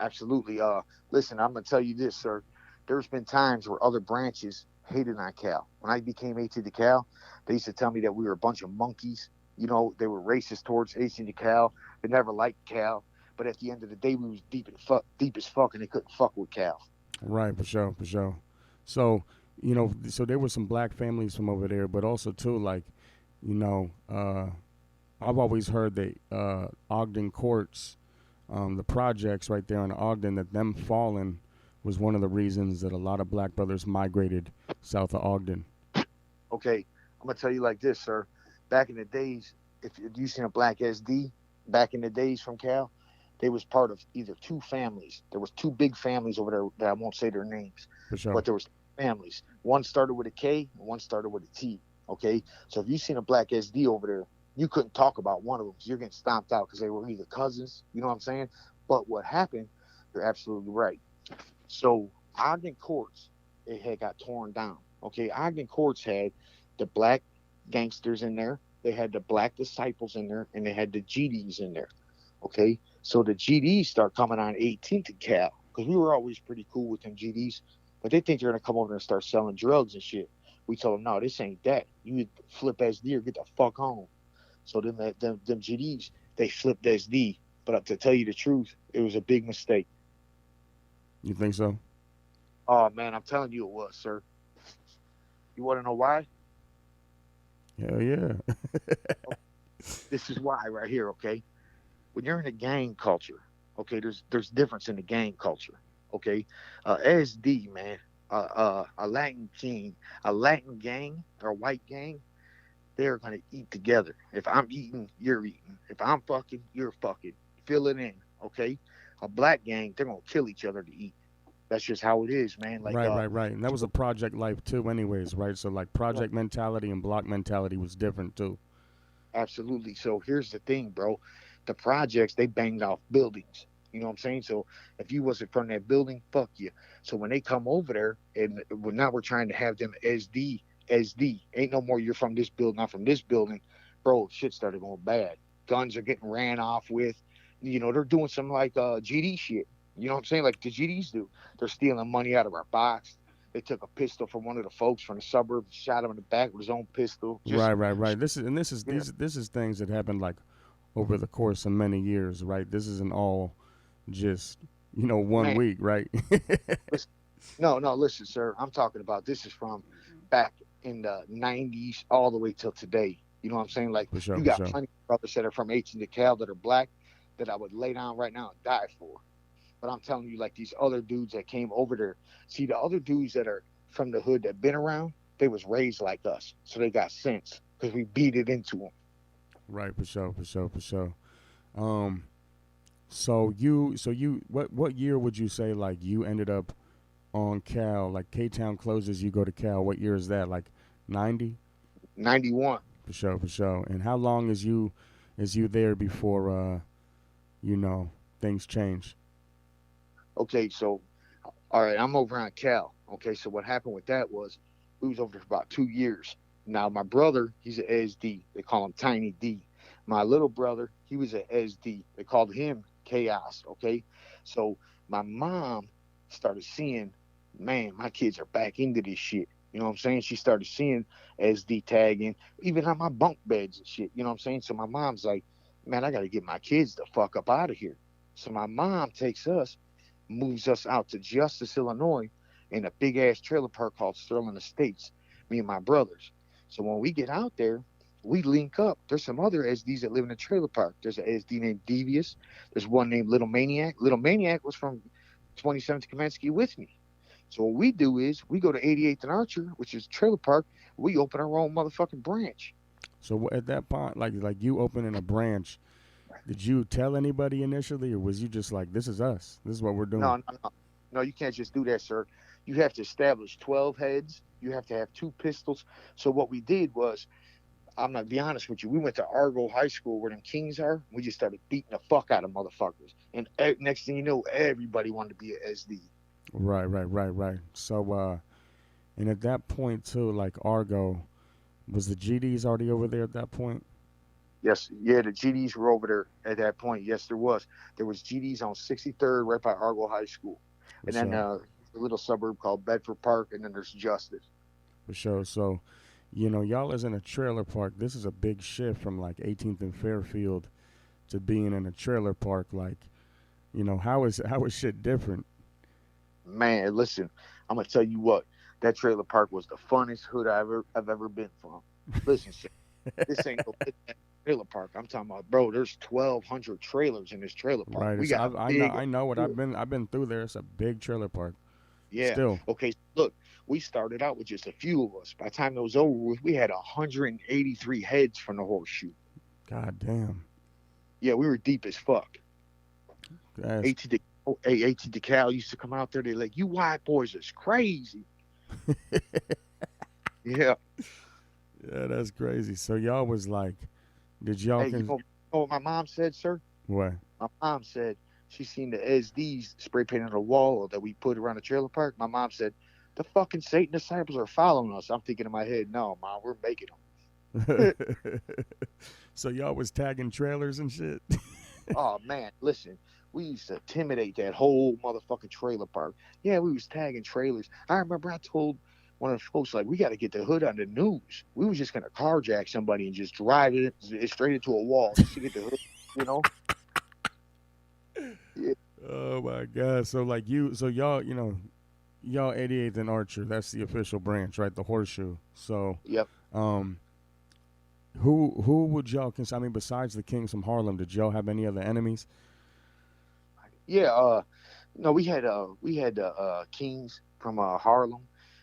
Absolutely. Listen, I'm gonna tell you this, sir. There's been times where other branches hated on Cal. When I became AT to Cal, they used to tell me that we were a bunch of monkeys. You know, they were racist towards AT to Cal. They never liked Cal. But at the end of the day, we was deep as fuck, and they couldn't fuck with Cal. Right, for sure, for sure. So, you know, so there were some black families from over there, but also too, like, you know, I've always heard that Ogden courts, the projects right there in Ogden, that them falling was one of the reasons that a lot of black brothers migrated south of Ogden. Okay, I'm gonna tell you like this, sir. Back in the days, if you seen a black SD back in the days from Cal, they was part of either two families. There was two big families over there that I won't say their names, For sure. but there was families. One started with a K, and one started with a T. Okay, so if you seen a black SD over there, you couldn't talk about one of them. 'Cause you're getting stomped out because they were either cousins. You know what I'm saying? But what happened? You're absolutely right. So Ogden Courts, it had got torn down. Okay, Ogden Courts had the black gangsters in there, they had the black disciples in there, and they had the GDs in there. Okay, so the GDs start coming on 18th and Cal because we were always pretty cool with them GDs, but they think they're gonna come over and start selling drugs and shit. We told them, no, this ain't that. You flip SD or get the fuck home. So them GDs, they flipped SD. But to tell you the truth, it was a big mistake. You think so? Oh man, I'm telling you it was, sir. You want to know why? Hell yeah. This is why right here, okay? When you're in a gang culture, okay, there's difference in the gang culture, okay? SD, man, a Latin king, a Latin gang or a white gang, they're gonna eat together. If I'm eating, you're eating. If I'm fucking, you're fucking. Fill it in, okay? A black gang, they're gonna kill each other to eat. That's just how it is, man. Like, Right, right, right. And that was a project life too, anyways, right? So like project mentality and block mentality was different too. absolutely. So here's the thing, bro. The projects, they banged off buildings. You know what I'm saying? So if you wasn't from that building, fuck you. So when they come over there, and now we're trying to have them SD. Ain't no more you're from this building, I'm from this building. Bro, shit started going bad. Guns are getting ran off with. You know, they're doing some like GD shit. You know what I'm saying? Like the GDs do. They're stealing money out of our box. They took a pistol from one of the folks from the suburbs, shot him in the back with his own pistol. Just Right, right, right. This is things that happened like over the course of many years, right? This isn't all just, you know, one man. week, right? Listen, no, listen, sir. I'm talking about this is from back in the '90s all the way till today. You know what I'm saying? Like For sure, you for got sure. plenty of brothers that are from 18 Cal that are black that I would lay down right now and die for. But I'm telling you, like these other dudes that came over there. See, the other dudes that are from the hood that been around, they was raised like us, so they got sense because we beat it into them. Right, for sure, for sure, for sure. Um, so you, what year would you say like you ended up on Cal? Like K Town closes, you go to Cal. What year is that? Like 90? 91. For sure, for sure. And how long is you there before you know things change? Okay, so all right, I'm over on Cal. Okay, so what happened with that was we was over there for about 2 years. Now my brother, he's an SD. They call him Tiny D. My little brother, he was an SD. They called him Chaos. Okay, so my mom started seeing, man, my kids are back into this shit. You know what I'm saying? She started seeing SD tagging, even on my bunk beds and shit. You know what I'm saying? So my mom's like, man, I got to get my kids the fuck up out of here. So my mom takes us, moves us out to Justice, Illinois, in a big ass trailer park called Sterling Estates, me and my brothers. So when we get out there, we link up. There's some other SDs that live in the trailer park. There's an SD named Devious. There's one named Little Maniac. Little Maniac was from 27th Kaminsky with me. So what we do is we go to 88th and Archer, which is trailer park. We open our own motherfucking branch. So at that point, like you opening a branch, did you tell anybody initially, or was you just like, "This is us. This is what we're doing"? No, you can't just do that, sir. You have to establish 12 heads. You have to have 2 pistols. So what we did was, I'm gonna be honest with you. We went to Argo High School where them Kings are. We just started beating the fuck out of motherfuckers. And next thing you know, everybody wanted to be an SD. Right. So, and at that point too, like Argo, was the GDs already over there at that point? Yes, yeah, the GDs were over there at that point. Yes, there was. There was GDs on 63rd right by Argo High School. For And then sure. a little suburb called Bedford Park, and then there's Justice. For sure. So, y'all is in a trailer park. This is a big shift from like 18th and Fairfield to being in a trailer park. Like, how is shit different? Man, listen, I'm gonna tell you what. That trailer park was the funnest hood I've ever been from. Listen, shit, this ain't no trailer park. I'm talking about, bro. There's 1,200 trailers in this trailer park. Right. We It's, got I know. big. I know what I've been through there. It's a big trailer park. Yeah. Still. Okay. Look, we started out with just a few of us. By the time it was over with, we had 183 heads from the horseshoe. God damn. Yeah, we were deep as fuck. That's AT de, AT DeCal used to come out there. They like, you white boys is crazy. Yeah. yeah, that's crazy. So y'all was like, did y'all Hey, you know what my mom said, sir? what? My mom said she seen the SDs spray painted on the wall that we put around the trailer park. My mom said, the fucking Satan disciples are following us. I'm thinking in my head, no, mom, we're making them. So y'all was tagging trailers and shit. Oh, man, listen, we used to intimidate that whole motherfucking trailer park. Yeah, we was tagging trailers. I remember I told one of the folks, like, we got to get the hood on the news. We was just going to carjack somebody and just drive it straight into a wall just to get the hood, you know? Yeah. Oh my god! So like so y'all 88th and Archer. That's the official branch, right? The horseshoe. So Yep. um, who would y'all consider? I mean, besides the Kings from Harlem, did y'all have any other enemies? Yeah, no, we had Kings from Harlem,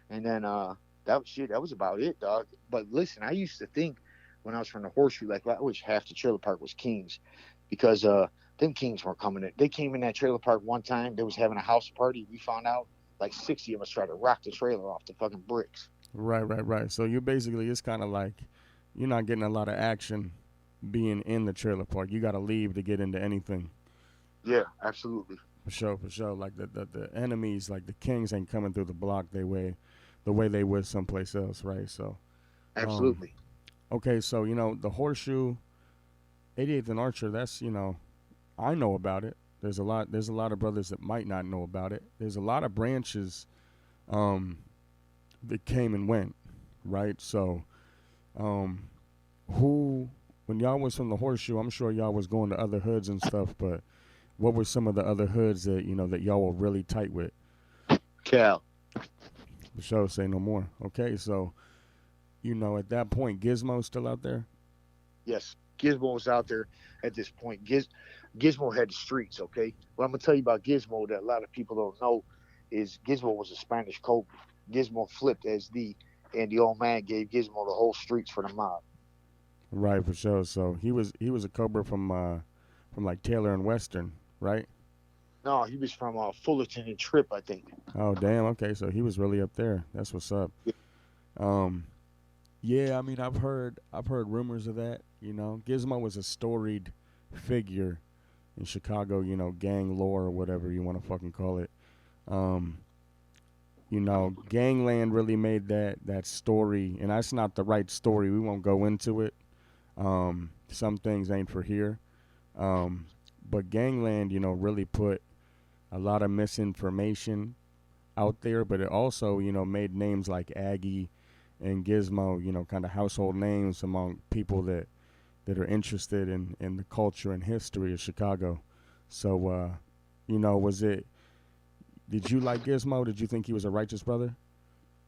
and then that was about it, dog. But listen, I used to think when I was from the Horseshoe, like I wish half the trailer park was Kings, because them Kings weren't coming in. They came in that trailer park one time. They was having a house party. We found out like 60 of us tried to rock the trailer off the fucking bricks. Right. So you basically it's kind of like you're not getting a lot of action being in the trailer park. You got to leave to get into anything. Yeah, absolutely, For sure. Like the enemies, like the Kings, ain't coming through the block the way they would someplace else, right? So, um, absolutely. okay, so the Horseshoe, 88th and Archer. That's I know about it. There's a lot of brothers that might not know about it. There's a lot of branches, um, that came and went, right? So, um, who when y'all was from the Horseshoe, I'm sure y'all was going to other hoods and stuff, but what were some of the other hoods that that y'all were really tight with? Cal. The show say no more. Okay, so at that point, Gizmo's still out there. Yes, Gizmo was out there at this point. Gizmo had the streets, okay? What I'm going to tell you about Gizmo that a lot of people don't know is Gizmo was a Spanish Cobra. Gizmo flipped SD, and the old man gave Gizmo the whole streets for the mob. Right, for sure. So he was a Cobra from like Taylor and Western, right? No, he was from Fullerton and Tripp, I think. Oh damn. Okay, so he was really up there. That's what's up. Yeah. Um, yeah. I mean, I've heard rumors of that. Gizmo was a storied figure in Chicago. Gang lore or whatever you want to fucking call it. Um, Gangland really made that story, and that's not the right story. We won't go into it. Some things ain't for here. Um, but Gangland, really put a lot of misinformation out there, but it also, made names like Aggie and Gizmo, kind of household names among people that are interested in the culture and history of Chicago. So, was it? Did you like Gizmo? Did you think he was a righteous brother?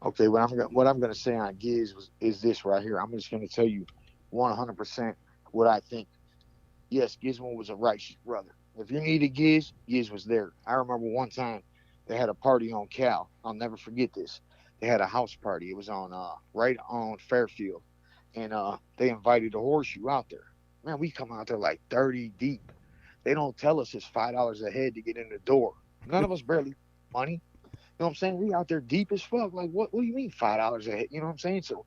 Okay, what I'm gonna say on Giz is this right here. I'm just gonna tell you 100% what I think. Yes, Gizmo was a righteous brother. If you needed Giz was there. I remember one time they had a party on Cal. I'll never forget this. They had a house party. It was on right on Fairfield, and they invited the horseshoe out there. Man, we come out there like 30 deep. They don't tell us it's $5 a head to get in the door. None of us barely money. You know what I'm saying? We out there deep as fuck. Like, what do you mean $5 a head? You know what I'm saying? So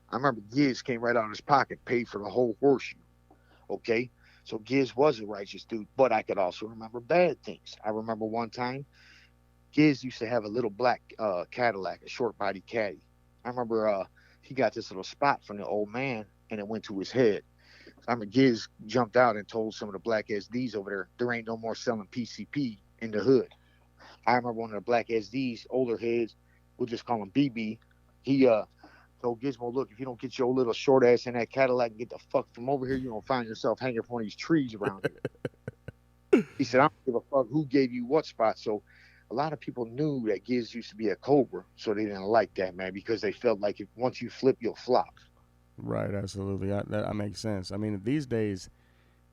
I remember Giz came right out of his pocket, paid for the whole horseshoe. Okay. So Giz was a righteous dude, but I could also remember bad things. I remember one time Giz used to have a little black Cadillac, a short body caddy. I remember he got this little spot from the old man and it went to his head. I mean, Giz jumped out and told some of the black SDs over there ain't no more selling PCP in the hood. I remember one of the black SDs, older heads, we'll just call him BB. He told Gizmo, look, if you don't get your little short ass in that Cadillac and get the fuck from over here, you're going to find yourself hanging from one of these trees around here. He said, I don't give a fuck who gave you what spot. So a lot of people knew that Giz used to be a Cobra, so they didn't like that, man, because they felt like if once you flip, you'll flop. Right, absolutely. That makes sense. I mean, these days,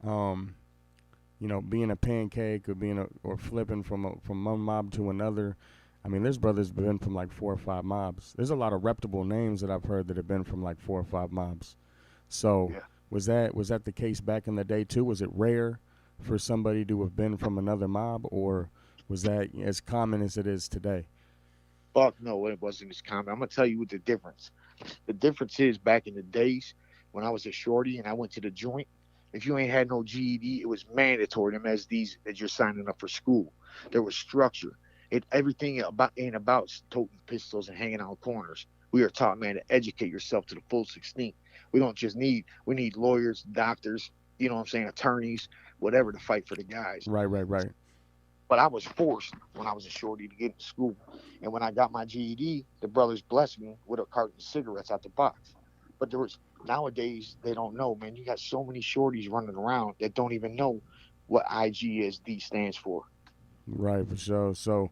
um, being a pancake or or flipping from one mob to another. I mean, there's brothers been from like 4 or 5 mobs. There's a lot of reputable names that I've heard that have been from like 4 or 5 mobs. So Yeah. was that the case back in the day too? Was it rare for somebody to have been from another mob, or was that as common as it is today? Fuck no, it wasn't as common. I'm going to tell you what the difference. The difference is back in the days when I was a shorty and I went to the joint, if you ain't had no GED, it was mandatory them as these that you're signing up for school. There was structure. Everything about ain't about toting pistols and hanging out corners. We are taught, man, to educate yourself to the full extent. We need lawyers, doctors, you know what I'm saying, attorneys, whatever to fight for the guys. Right, right, right. But I was forced when I was a shorty to get in school. And when I got my GED, the brothers blessed me with a carton of cigarettes out the box. But there was nowadays they don't know, man. You got so many shorties running around that don't even know what IGSD stands for. Right, for sure. So,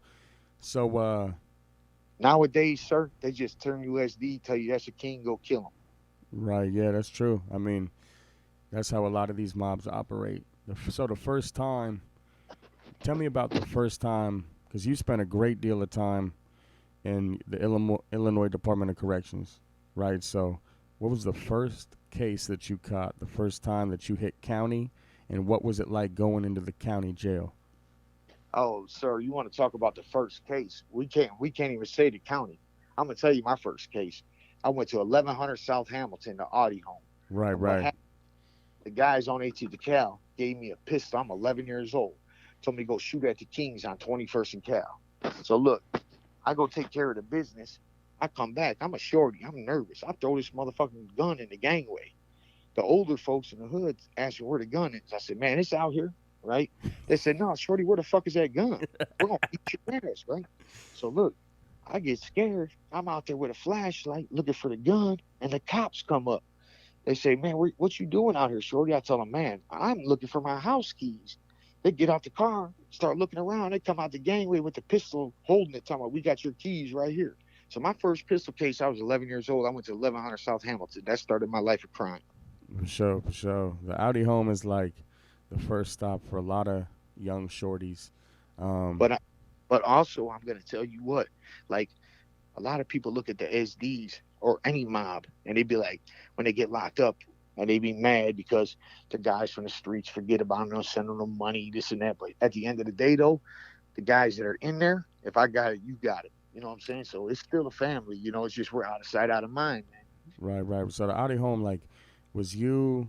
Nowadays, sir, they just turn USD, tell you that's a king, go kill him. right, yeah, that's true. I mean, that's how a lot of these mobs operate. So the first time, tell me about the first time, because you spent a great deal of time in the Illinois Department of Corrections, right? So, what was the first case that you caught, the first time that you hit county, and what was it like going into the county jail? Oh, sir, you want to talk about the first case? We can't even say the county. I'm gonna tell you my first case. I went to 1100 South Hamilton, the Audi home. Right, And what right, happened? The guys on AT the Cal gave me a pistol. I'm 11 years old. Told me to go shoot at the Kings on 21st and Cal. So look, I go take care of the business. I come back. I'm a shorty. I'm nervous. I throw this motherfucking gun in the gangway. The older folks in the hood asked me where the gun is. I said, man, it's out here, right? They said, no, shorty, where the fuck is that gun? We're gonna beat your ass, right? So look, I get scared. I'm out there with a flashlight looking for the gun, and the cops come up. They say, man, what you doing out here, shorty? I tell them, man, I'm looking for my house keys. They get out the car, start looking around. They come out the gangway with the pistol, holding it, talking about, we got your keys right here. So my first pistol case, I was 11 years old. I went to 1100 South Hamilton. That started my life of crime. for sure, for sure. The Audi home is like the first stop for a lot of young shorties. Um, But but also, I'm gonna tell you what, like a lot of people look at the SDs or any mob, and they be like, when they get locked up, and they be mad because the guys from the streets forget about them, sending them money, this and that. But at the end of the day, though, the guys that are in there, if I got it, you got it. You know what I'm saying? So it's still a family. You know, it's just we're out of sight, out of mind, man. right, right. So the Audi home, like, was you?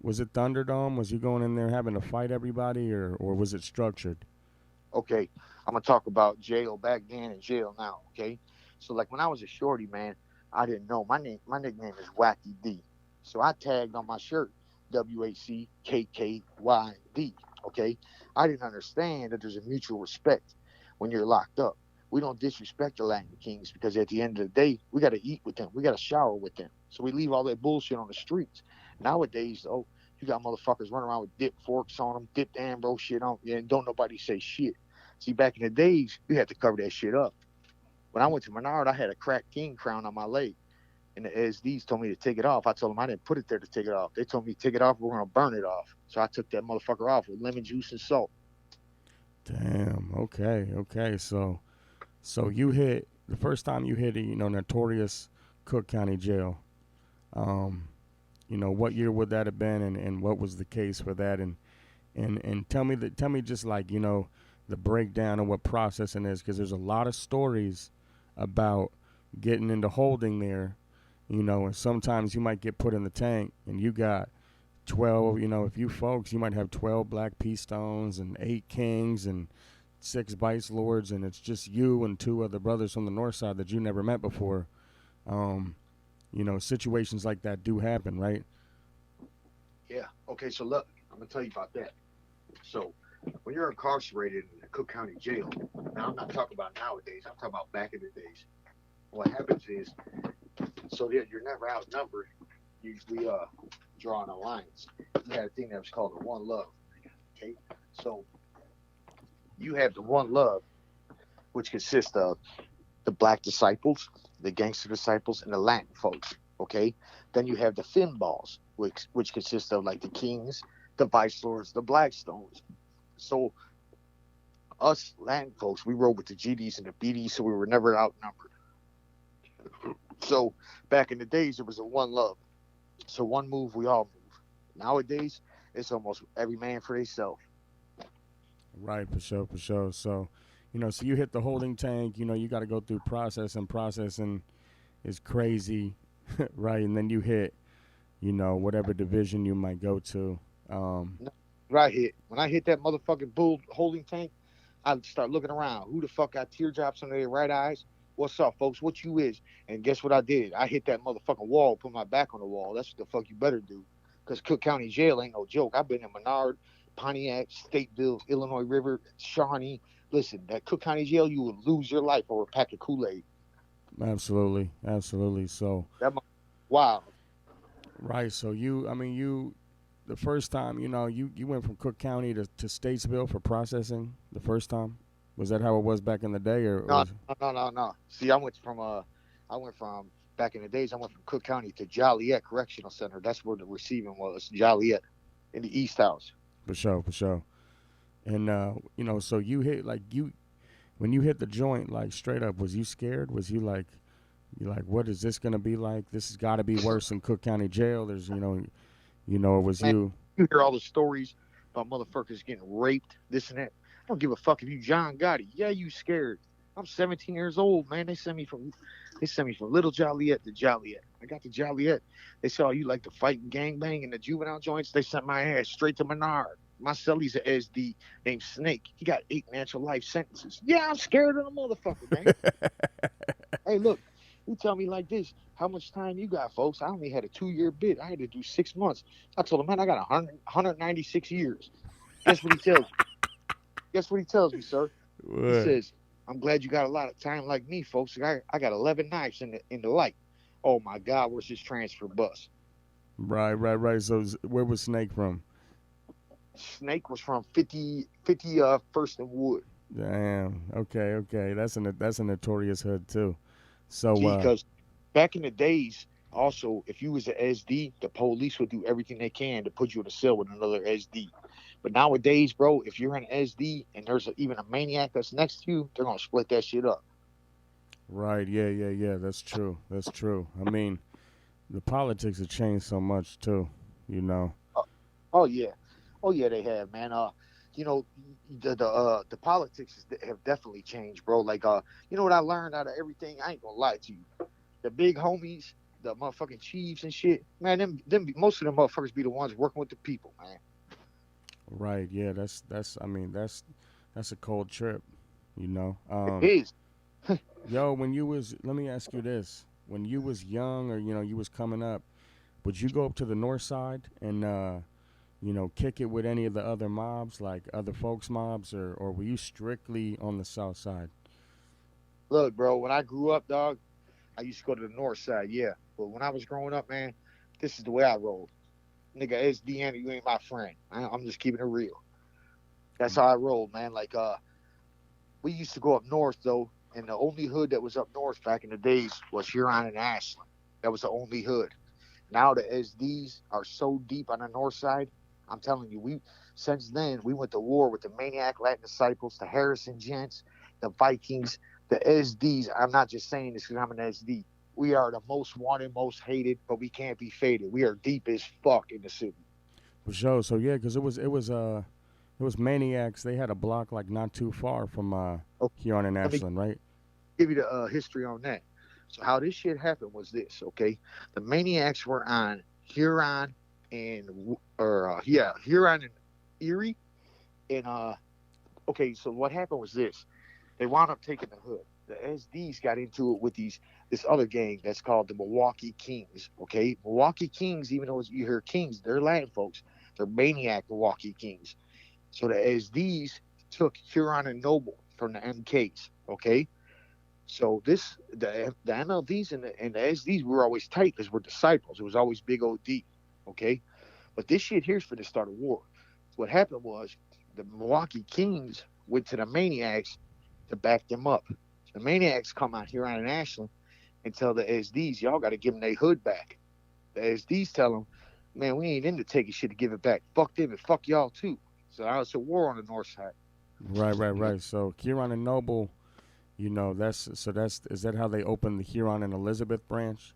Was it Thunderdome? Was you going in there having to fight everybody, or was it structured? Okay, I'm gonna talk about jail back then and jail now. Okay, so like when I was a shorty, man, I didn't know my nickname is Wacky D. So I tagged on my shirt WACKKYD. Okay, I didn't understand that there's a mutual respect when you're locked up. We don't disrespect the Latin Kings because at the end of the day, we got to eat with them. We got to shower with them. So we leave all that bullshit on the streets. Nowadays, though, You got motherfuckers running around with dip forks on them, dipped Ambro shit on, yeah, and don't nobody say shit. See, back in the days, you had to cover that shit up. When I went to Menard, I had a cracked king crown on my leg, and the SDs told me to take it off. I told them I didn't put it there to take it off. They told me to take it off. We're gonna burn it off. So I took that motherfucker off with lemon juice and salt. Damn. Okay. Okay. So you hit the first time you hit, notorious Cook County Jail. Um, what year would that have been, and what was the case for that, and tell me just like the breakdown of what processing is, because there's a lot of stories about getting into holding there, and sometimes you might get put in the tank and you got 12, if you folks, you might have 12 black pea stones and 8 kings and 6 vice lords, and it's just you and 2 other brothers from the north side that you never met before. um, situations like that do happen, right? Yeah. Okay. So look, I'm gonna tell you about that. So when you're incarcerated in the Cook County Jail, now I'm not talking about nowadays. I'm talking about back in the days. What happens is, so that you're never outnumbered. Usually, drawing alliance. You had a thing that was called the One Love. Okay. So you have the One Love, which consists of the black disciples, the gangster disciples, and the Latin folks. Okay. Then you have the Finballs, which consists of like the Kings, the Vice Lords, the Blackstones. So us Latin folks, we rode with the GDs and the BDs, so we were never outnumbered. So back in the days, it was a one love. So one move, we all move. Nowadays, it's almost every man for himself. Right, for sure, for sure. So, so you hit the holding tank. You got to go through processing is crazy, right? And then you hit, whatever division you might go to. Right hit. When I hit that motherfucking bull holding tank, I start looking around. Who the fuck got teardrops under their right eyes? What's up, folks? What you is? And guess what I did? I hit that motherfucking wall, put my back on the wall. That's what the fuck you better do. Because Cook County Jail ain't no joke. I've been in Menard, Pontiac, Stateville, Illinois River, Shawnee. Listen, that Cook County Jail, you would lose your life over a pack of Kool-Aid. Absolutely, absolutely. So, wow. Right. So the first time, you went from Cook County to Statesville for processing the first time. Was that how it was back in the day, or No, was... no. See, I went from back in the days. I went from Cook County to Joliet Correctional Center. That's where the receiving was, Joliet, in the East House. For sure, for sure. And so you hit when you hit the joint, like straight up, was you scared? Was you like, what is this gonna be like? This has got to be worse than Cook County Jail. There's, it was Man, you. you hear all the stories about motherfuckers getting raped, this and that. I don't give a fuck if you John Gotti. Yeah, you scared. I'm 17 years old, man. They sent me from Little Joliet to Joliet. I got to Joliet. They saw you like to fight and gangbang in the juvenile joints. They sent my ass straight to Menard. My celly's a SD named Snake. He got 8 natural life sentences. Yeah, I'm scared of the motherfucker, man. Hey, look, you tell me like this. How much time you got, folks? I only had a 2-year bid. I had to do 6 months. I told him, man, I got 196 years. Guess what he tells me? Guess what he tells me, sir? What? He says, I'm glad you got a lot of time like me, folks. I got 11 knives in the light. Oh, my God, where's his transfer bus? Right. So where was Snake from? Snake was from 50 First and Wood. Damn. Okay. That's a notorious hood too. So Because back in the days, also, if you was an SD, the police would do everything they can to put you in a cell with another SD. But nowadays, bro, if you're an SD and there's even a maniac that's next to you, they're gonna split that shit up. right, yeah. That's true. I mean, the politics have changed so much too. You know. Oh yeah, oh yeah, they have, man. You know, the politics have definitely changed, bro. Like, you know what I learned out of everything? I ain't gonna lie to you. The big homies, the motherfucking chiefs and shit, man. Them most of them motherfuckers be the ones working with the people, man. Right. Yeah. That's. I mean, that's a cold trip. You know. It is. Yo, let me ask you this: when you was young, or you was coming up, would you go up to the north side and kick it with any of the other mobs, like other folks' mobs, or were you strictly on the south side? Look, bro, when I grew up, dog, I used to go to the north side, yeah. But when I was growing up, man, this is the way I rolled. nigga, SD, you ain't my friend. I'm just keeping it real. That's how I roll, man. Like, we used to go up north though, and the only hood that was up north back in the days was Huron and Ashland. That was the only hood. Now the SDs are so deep on the north side. I'm telling you, we since then we went to war with the Maniac Latin Disciples, the Harrison Gents, the Vikings, the SDs. I'm not just saying this because I'm an SD. We are the most wanted, most hated, but we can't be faded. We are deep as fuck in the city. For sure. So yeah, because it was Maniacs. They had a block like not too far from Okay, Huron and let me Ashland, right? give you the history on that. So how this shit happened was this, okay? The Maniacs were on Huron and Huron and Erie, and okay, so what happened was this: they wound up taking the hood. The SDs got into it with this other gang that's called the Milwaukee Kings. Okay, Milwaukee Kings, even though you hear Kings, they're Latin folks. They're Maniac Milwaukee Kings. So the SDs took Huron and Noble from the MKs. Okay, so the MLDs and the SDs we were always tight because we're disciples. It was always big OD. Okay, but this shit here's for the start of war. What happened was the Milwaukee Kings went to the Maniacs to back them up. The Maniacs come out here on Ashland and tell the SDs, y'all got to give them their hood back. The SDs tell them, man, we ain't into taking shit to give it back. Fuck them and fuck y'all too. So now it's a war on the north side. Right. So Huron and Noble, that's is that how they opened the Huron and Elizabeth branch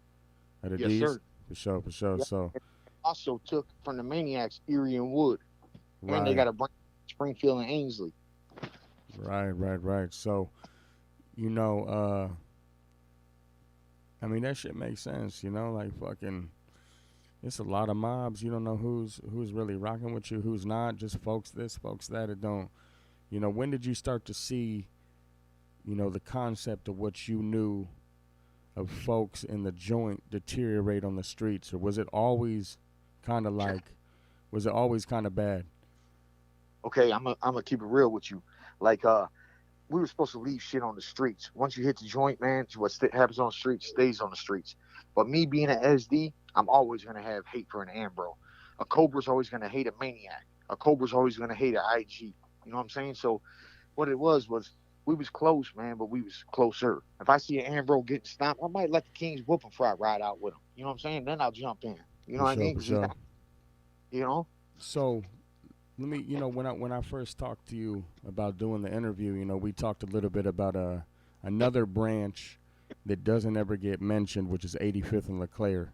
at Yes, Addiz? sir. For sure. Yep. So Also took from the Maniacs Erie and Wood. And they right, got a branch in Springfield and Ainsley. right. So you know, I mean that shit makes sense. Like fucking, it's a lot of mobs. You don't know who's really rocking with you, who's not. Just folks this, folks that. It don't. When did you start to see, the concept of what you knew of folks in the joint deteriorate on the streets, or was it always kind of bad? Okay, I'm gonna keep it real with you. Like we were supposed to leave shit on the streets. Once you hit the joint, man, happens on the streets stays on the streets. But me being an SD, I'm always gonna have hate for an Ambro. A Cobra's always gonna hate a Maniac. A Cobra's always gonna hate an IG. You know what I'm saying? So what it was we was close, man, but we was closer. If I see an Ambro getting stomped, I might let the Kings whoop him before I ride out with him. You know what I'm saying? Then I'll jump in. You know For what I sure, mean? for 'Cause he's sure. not, you know. So let me, when I first talked to you about doing the interview, we talked a little bit about another branch that doesn't ever get mentioned, which is 85th and Leclaire.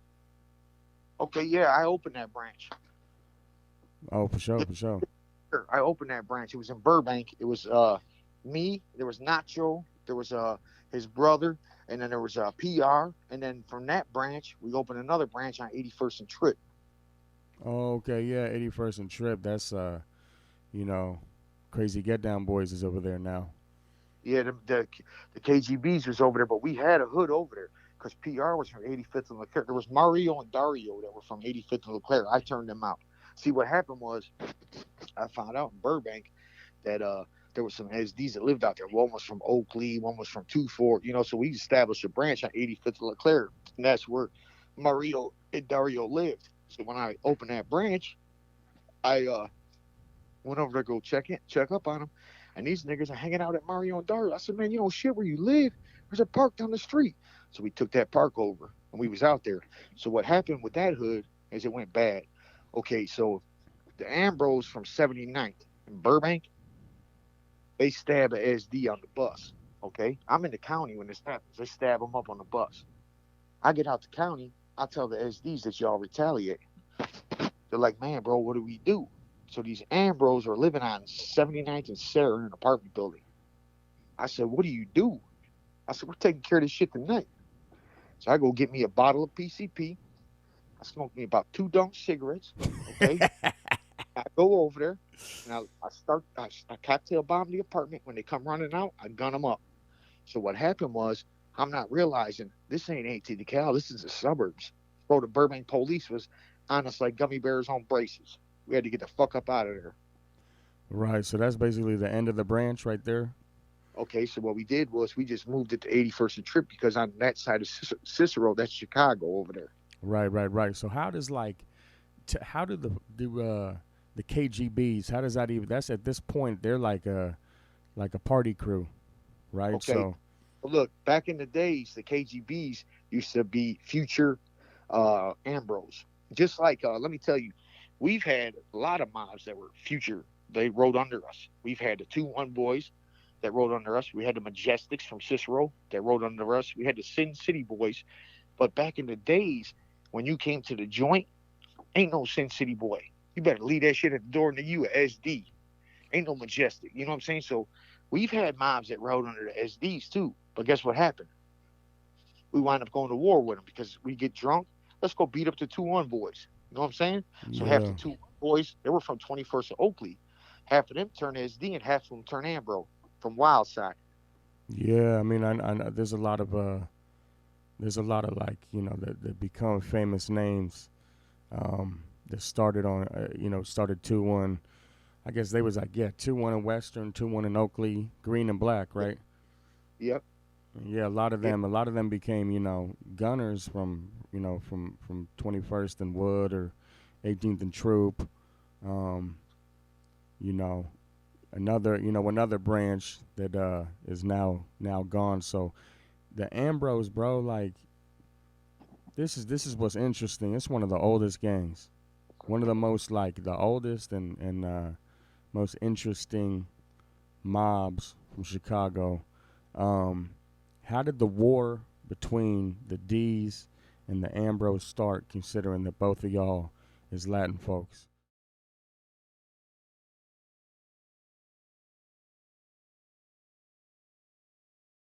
Okay, yeah, I opened that branch. Oh, for sure, Yeah, for sure. sure. I opened that branch. It was in Burbank. It was me. There was Nacho. There was his brother, and then there was PR. And then from that branch, we opened another branch on 81st and Tripp. Oh, okay, yeah, 81st and Tripp. That's you know, Crazy Get Down Boys is over there now. Yeah, the KGBs was over there, but we had a hood over there because PR was from 85th and Leclerc. There was Mario and Dario that were from 85th and Leclerc. I turned them out. See, what happened was I found out in Burbank that there was some SDs that lived out there. One was from Oakley, one was from Two Fort. So we established a branch on 85th and Leclerc, and that's where Mario and Dario lived. So when I opened that branch, I went over to go check up on them, and these niggas are hanging out at Mario and Dario. I said, man, you know shit where you live? There's a park down the street. So we took that park over, and we was out there. So what happened with that hood is it went bad. Okay, so the Ambrose from 79th in Burbank, they stab a SD on the bus. Okay, I'm in the county when this happens. They stab him up on the bus. I get out the county. I tell the SDs that y'all retaliate. They're like, man, bro, what do we do? So these Ambrose are living on 79th and Sarah in an apartment building. I said, what do you do? I said, we're taking care of this shit tonight. So I go get me a bottle of PCP. I smoke me about 2 dunk cigarettes. Okay. I go over there and I cocktail bomb the apartment. When they come running out, I gun them up. So what happened was, I'm not realizing this ain't AT Cal. This is the suburbs. Bro, the Burbank police was on us like gummy bears on braces. We had to get the fuck up out of there. Right. So that's basically the end of the branch right there. Okay, so what we did was we just moved it to 81st and Tripp because on that side of Cicero, that's Chicago over there. Right. So how does like how do the KGBs? How does that even? That's at this point they're like a party crew, right? Okay. So Well, look, back in the days, the KGBs used to be Future, Ambrose. Just like, let me tell you, we've had a lot of mobs that were Future. They rode under us. We've had the 2-1 boys that rode under us. We had the Majestics from Cicero that rode under us. We had the Sin City boys. But back in the days, when you came to the joint, ain't no Sin City boy. You better leave that shit at the door, and you a SD. Ain't no Majestic. You know what I'm saying? So we've had mobs that rode under the SDs too. But guess what happened? We wind up going to war with them because we get drunk. Let's go beat up the 2-1 boys. You know what I'm saying? So half the yeah, 2 boys, they were from 21st of Oakley. Half of them turn SD and half of them turn Ambro from Wildside. yeah. I mean, I there's a lot of like that become famous names that started on started 2-1. I guess they was like 2-1 in Western, 2-1 in Oakley, green and black, Yep. right? Yep. Yeah, Yep. a lot of them became gunners from from 21st and Wood or 18th and Troop. Um, you know another branch that is now gone. So the Ambrose, bro, like this is what's interesting. It's one of the oldest gangs, one of the most like the oldest and most interesting mobs from Chicago. Um, how did the war between the D's and the Ambrose start, considering that both of y'all is Latin folks?